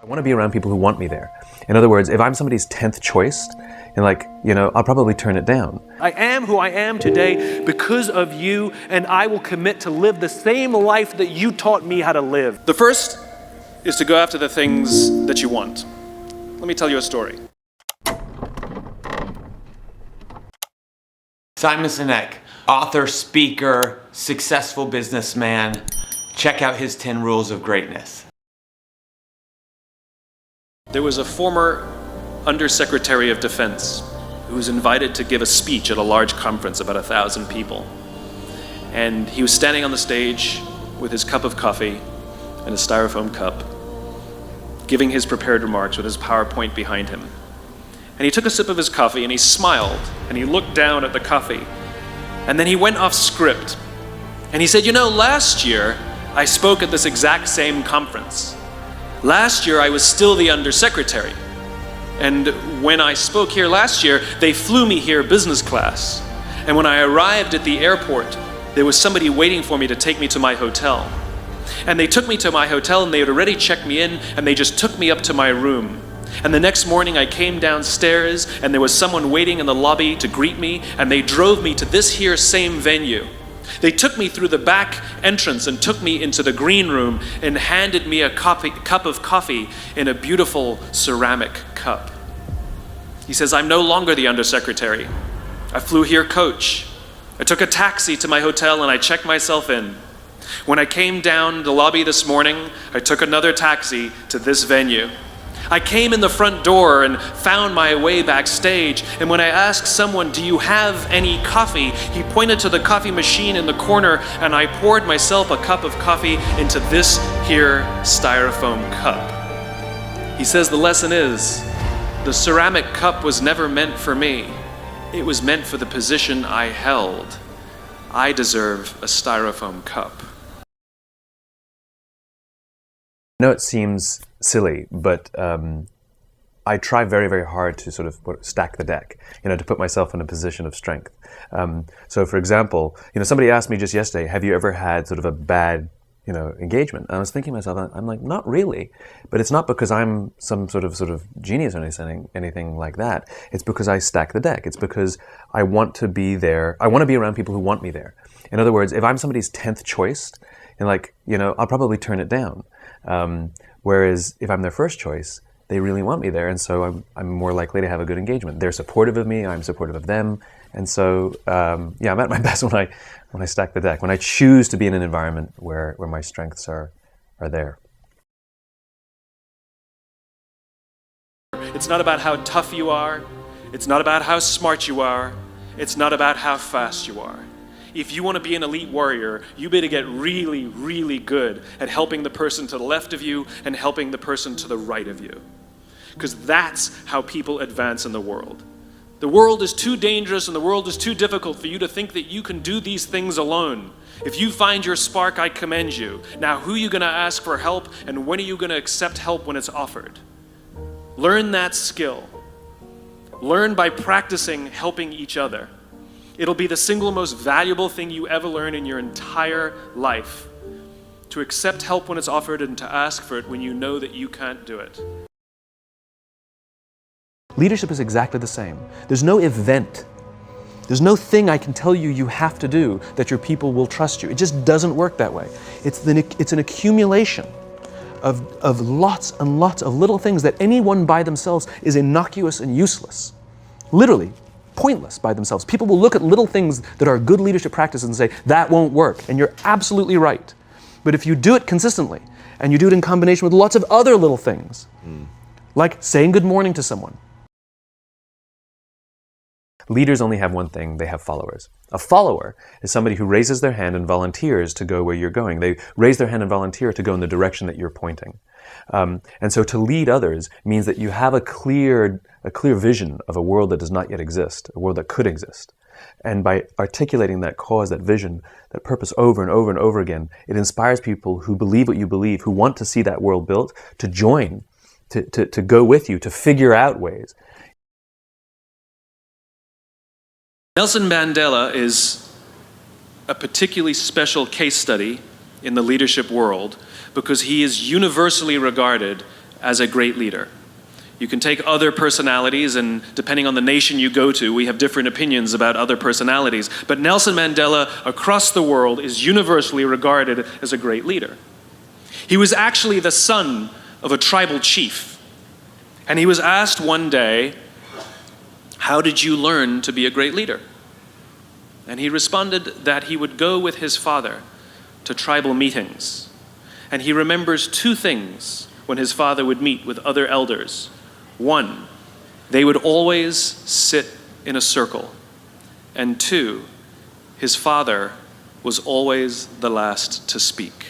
I want to be around people who want me there. In other words, if I'm somebody's 10th choice, and I'll probably turn it down. I am who I am today because of you, and I will commit to live the same life that you taught me how to live. The first is to go after the things that you want. Let me tell you a story. Simon Sinek, author, speaker, successful businessman. Check out his 10 rules of greatness. There was a former Undersecretary of Defense who was invited to give a speech at a large conference, about 1,000 people. And he was standing on the stage with his cup of coffee and a styrofoam cup, giving his prepared remarks with his PowerPoint behind him. And he took a sip of his coffee and he smiled and he looked down at the coffee. And then he went off script and he said, last year I spoke at this exact same conference. Last year I was still the Undersecretary. And when I spoke here last year, they flew me here business class. And when I arrived at the airport, there was somebody waiting for me to take me to my hotel. And they took me to my hotel and they had already checked me in and they just took me up to my room. And the next morning I came downstairs and there was someone waiting in the lobby to greet me and they drove me to this here same venue. They took me through the back entrance and took me into the green room and handed me a cup of coffee in a beautiful ceramic cup. He says, I'm no longer the Undersecretary. I flew here coach. I took a taxi to my hotel and I checked myself in. When I came down the lobby this morning, I took another taxi to this venue. I came in the front door and found my way backstage, and when I asked someone, do you have any coffee? He pointed to the coffee machine in the corner, and I poured myself a cup of coffee into this here styrofoam cup. He says the lesson is, the ceramic cup was never meant for me. It was meant for the position I held. I deserve a styrofoam cup. I know it seems silly, but I try very, very hard to sort of stack the deck, to put myself in a position of strength. So for example, somebody asked me just yesterday, have you ever had sort of a bad, engagement? And I was thinking to myself, I'm like, not really, but it's not because I'm some sort of genius or anything like that. It's because I stack the deck. It's because I want to be there. I want to be around people who want me there. In other words, if I'm somebody's 10th choice, and I'll probably turn it down. Whereas if I'm their first choice, they really want me there, and so I'm more likely to have a good engagement. They're supportive of me, I'm supportive of them, and so I'm at my best when I stack the deck, when I choose to be in an environment where my strengths are there. It's not about how tough you are, it's not about how smart you are, it's not about how fast you are. If you want to be an elite warrior, you better get really, really good at helping the person to the left of you and helping the person to the right of you. Because that's how people advance in the world. The world is too dangerous and the world is too difficult for you to think that you can do these things alone. If you find your spark, I commend you. Now, who are you going to ask for help, and when are you going to accept help when it's offered? Learn that skill. Learn by practicing helping each other. It'll be the single most valuable thing you ever learn in your entire life. To accept help when it's offered and to ask for it when you know that you can't do it. Leadership is exactly the same. There's no event. There's no thing I can tell you have to do that your people will trust you. It just doesn't work that way. It's an accumulation of lots and lots of little things that anyone by themselves is innocuous and useless. Literally. Pointless by themselves. People will look at little things that are good leadership practices and say, that won't work. And you're absolutely right. But if you do it consistently, and you do it in combination with lots of other little things, like saying good morning to someone. Leaders only have one thing, they have followers. A follower is somebody who raises their hand and volunteers to go where you're going. They raise their hand and volunteer to go in the direction that you're pointing. And so to lead others means that you have a clear vision of a world that does not yet exist, a world that could exist. And by articulating that cause, that vision, that purpose over and over and over again, it inspires people who believe what you believe, who want to see that world built, to join, to go with you, to figure out ways. Nelson Mandela is a particularly special case study in the leadership world because he is universally regarded as a great leader. You can take other personalities, and depending on the nation you go to, we have different opinions about other personalities. But Nelson Mandela, across the world, is universally regarded as a great leader. He was actually the son of a tribal chief. And he was asked one day, "How did you learn to be a great leader?" And he responded that he would go with his father to tribal meetings. And he remembers two things when his father would meet with other elders. One, they would always sit in a circle. And two, his father was always the last to speak.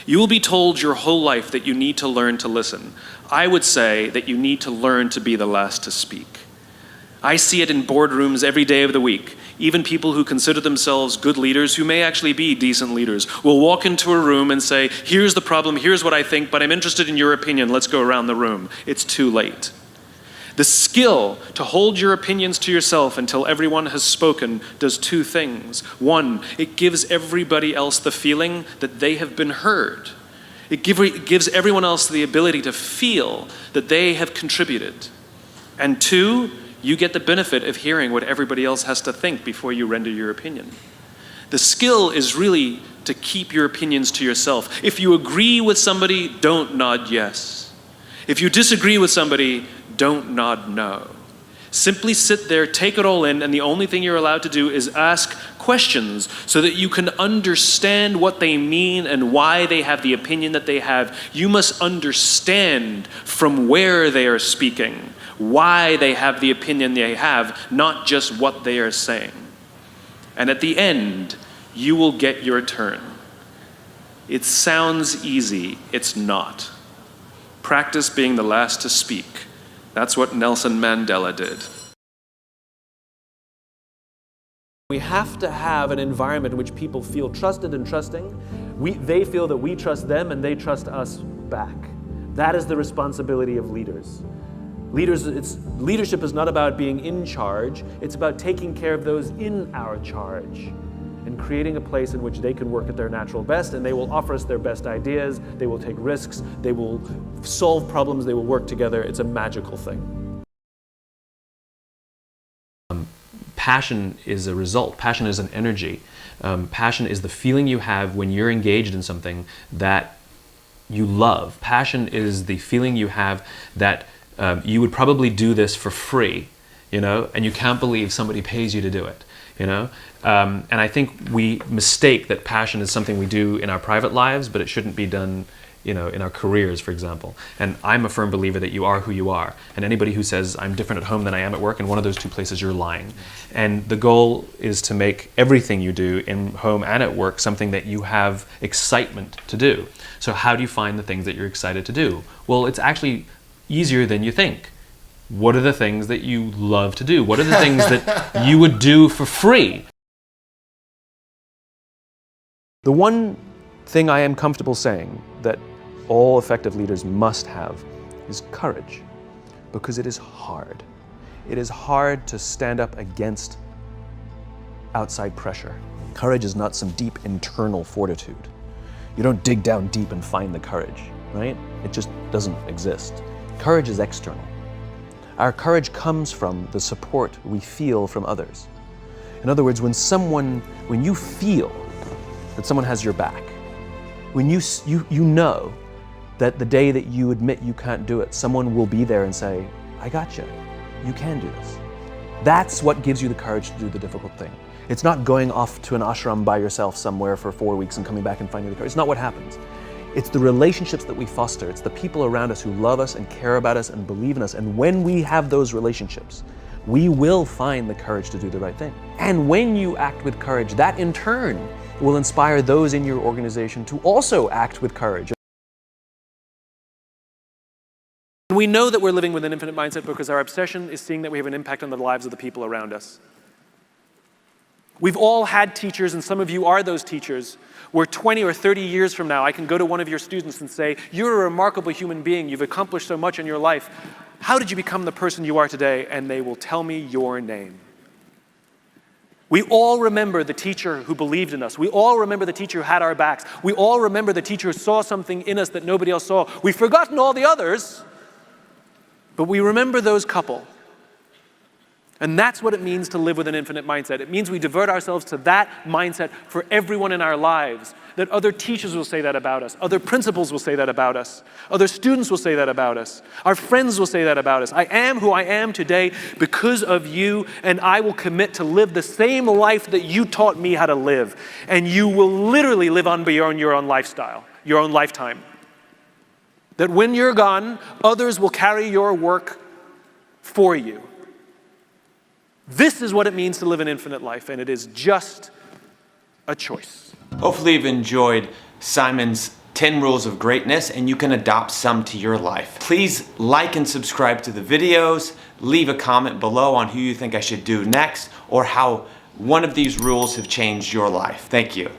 You will be told your whole life that you need to learn to listen. I would say that you need to learn to be the last to speak. I see it in boardrooms every day of the week. Even people who consider themselves good leaders, who may actually be decent leaders, will walk into a room and say, "Here's the problem, here's what I think, but I'm interested in your opinion, let's go around the room." It's too late. The skill to hold your opinions to yourself until everyone has spoken does two things. One, it gives everybody else the feeling that they have been heard. It gives everyone else the ability to feel that they have contributed. And two, you get the benefit of hearing what everybody else has to think before you render your opinion. The skill is really to keep your opinions to yourself. If you agree with somebody, don't nod yes. If you disagree with somebody, don't nod no. Simply sit there, take it all in, and the only thing you're allowed to do is ask questions so that you can understand what they mean and why they have the opinion that they have. You must understand from where they are speaking, why they have the opinion they have, not just what they are saying. And at the end, you will get your turn. It sounds easy, it's not. Practice being the last to speak. That's what Nelson Mandela did. We have to have an environment in which people feel trusted and trusting. They feel that we trust them and they trust us back. That is the responsibility of leaders. Leadership is not about being in charge, it's about taking care of those in our charge and creating a place in which they can work at their natural best, and they will offer us their best ideas, they will take risks, they will solve problems, they will work together. It's a magical thing. Passion is a result. Passion is an energy. Passion is the feeling you have when you're engaged in something that you love. Passion is the feeling you have that you would probably do this for free, and you can't believe somebody pays you to do it, And I think we mistake that passion is something we do in our private lives, but it shouldn't be done, in our careers, for example. And I'm a firm believer that you are who you are. And anybody who says, "I'm different at home than I am at work," in one of those two places, you're lying. And the goal is to make everything you do in home and at work something that you have excitement to do. So how do you find the things that you're excited to do? Well, it's actually easier than you think. What are the things that you love to do? What are the things that you would do for free? The one thing I am comfortable saying that all effective leaders must have is courage, because it is hard. It is hard to stand up against outside pressure. Courage is not some deep internal fortitude. You don't dig down deep and find the courage, right? It just doesn't exist. Courage is external. Our courage comes from the support we feel from others. In other words, when you feel that someone has your back, when you know that the day that you admit you can't do it, someone will be there and say, "I got you. You can do this." That's what gives you the courage to do the difficult thing. It's not going off to an ashram by yourself somewhere for 4 weeks and coming back and finding the courage. It's not what happens. It's the relationships that we foster. It's the people around us who love us and care about us and believe in us. And when we have those relationships, we will find the courage to do the right thing. And when you act with courage, that in turn will inspire those in your organization to also act with courage. We know that we're living with an infinite mindset because our obsession is seeing that we have an impact on the lives of the people around us. We've all had teachers, and some of you are those teachers, where 20 or 30 years from now, I can go to one of your students and say, "You're a remarkable human being. You've accomplished so much in your life. How did you become the person you are today?" And they will tell me your name. We all remember the teacher who believed in us. We all remember the teacher who had our backs. We all remember the teacher who saw something in us that nobody else saw. We've forgotten all the others, but we remember those couple. And that's what it means to live with an infinite mindset. It means we divert ourselves to that mindset for everyone in our lives. That other teachers will say that about us. Other principals will say that about us. Other students will say that about us. Our friends will say that about us. I am who I am today because of you, and I will commit to live the same life that you taught me how to live. And you will literally live on beyond your own lifestyle, your own lifetime. That when you're gone, others will carry your work for you. This is what it means to live an infinite life, and it is just a choice. Hopefully you've enjoyed Simon's 10 rules of greatness and you can adopt some to your life. Please like and subscribe to the videos. Leave a comment below on who you think I should do next or how one of these rules have changed your life. Thank you.